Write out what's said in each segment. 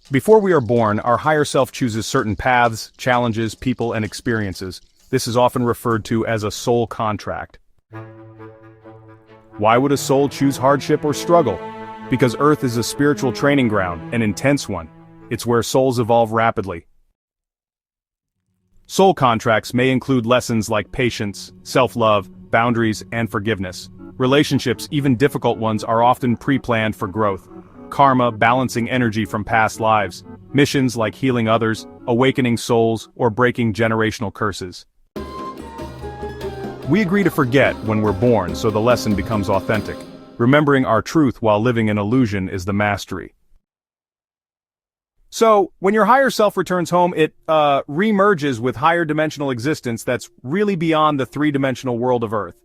Before we are born, our higher self chooses certain paths, challenges, people, and experiences. This is often referred to as a soul contract. Why would a soul choose hardship or struggle? Because Earth is a spiritual training ground, an intense one. It's where souls evolve rapidly. Soul contracts may include lessons like patience, self-love, boundaries, and forgiveness. Relationships, even difficult ones, are often pre-planned for growth. Karma, balancing energy from past lives. Missions like healing others, awakening souls, or breaking generational curses. We agree to forget when we're born so the lesson becomes authentic. Remembering our truth while living in illusion is the mastery. So, when your higher self returns home, it re-merges with higher dimensional existence that's really beyond the three-dimensional world of Earth.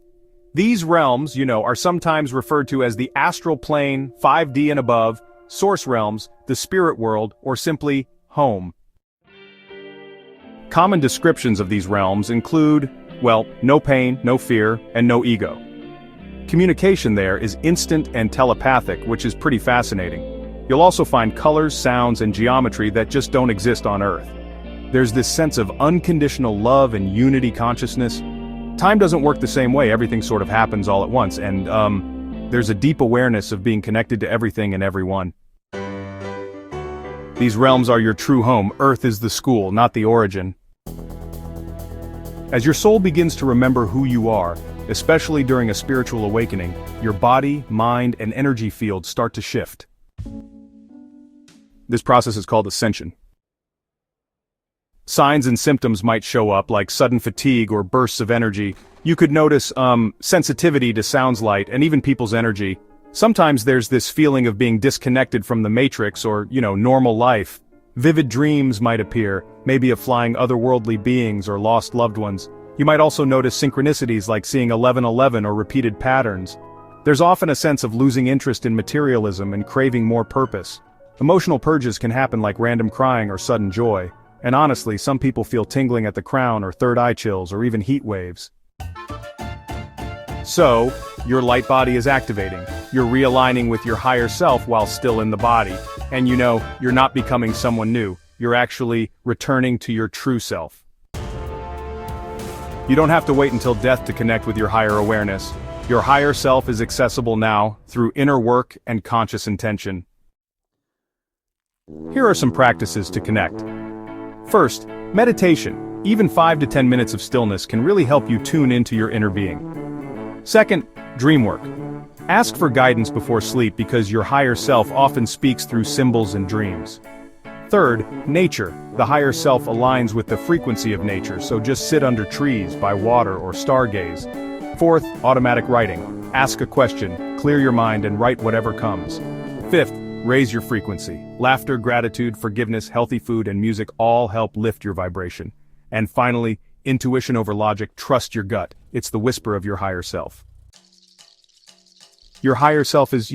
These realms, are sometimes referred to as the astral plane, 5D and above, source realms, the spirit world, or simply home. Common descriptions of these realms include, no pain, no fear, and no ego. Communication there is instant and telepathic, which is pretty fascinating. You'll also find colors, sounds, and geometry that just don't exist on Earth. There's this sense of unconditional love and unity consciousness. Time doesn't work the same way, everything sort of happens all at once, and, there's a deep awareness of being connected to everything and everyone. These realms are your true home. Earth is the school, not the origin. As your soul begins to remember who you are, especially during a spiritual awakening, your body, mind, and energy fields start to shift. This process is called Ascension. Signs and symptoms might show up like sudden fatigue or bursts of energy. You could notice sensitivity to sounds, light, and even people's energy. Sometimes there's this feeling of being disconnected from the matrix or, normal life. Vivid dreams might appear, maybe of flying otherworldly beings or lost loved ones. You might also notice synchronicities like seeing 1111 or repeated patterns. There's often a sense of losing interest in materialism and craving more purpose. Emotional purges can happen like random crying or sudden joy. And honestly, some people feel tingling at the crown or third eye chills or even heat waves. So, your light body is activating. You're realigning with your higher self while still in the body. And you're not becoming someone new. You're actually returning to your true self. You don't have to wait until death to connect with your higher awareness. Your higher self is accessible now through inner work and conscious intention. Here are some practices to connect. First, meditation. Even 5 to 10 minutes of stillness can really help you tune into your inner being. Second, dream work. Ask for guidance before sleep because your higher self often speaks through symbols and dreams. Third, nature. The higher self aligns with the frequency of nature, so just sit under trees, by water, or stargaze. Fourth, automatic writing. Ask a question, clear your mind, and write whatever comes. Fifth, raise your frequency. Laughter, gratitude, forgiveness, healthy food, and music all help lift your vibration. And finally, intuition over logic. Trust your gut. It's the whisper of your higher self. Your higher self is,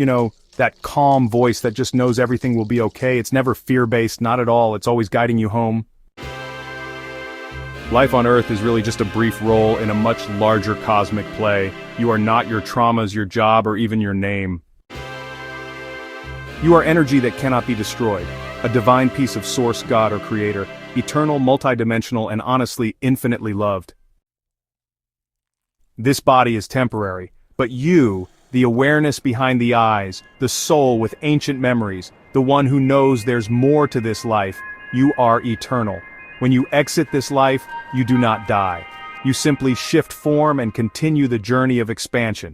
that calm voice that just knows everything will be okay. It's never fear-based, not at all. It's always guiding you home. Life on Earth is really just a brief role in a much larger cosmic play. You are not your traumas, your job, or even your name. You are energy that cannot be destroyed, a divine piece of source, God, or creator, eternal, multidimensional, and honestly, infinitely loved. This body is temporary, but you, the awareness behind the eyes, the soul with ancient memories, the one who knows there's more to this life, you are eternal. When you exit this life, you do not die. You simply shift form and continue the journey of expansion.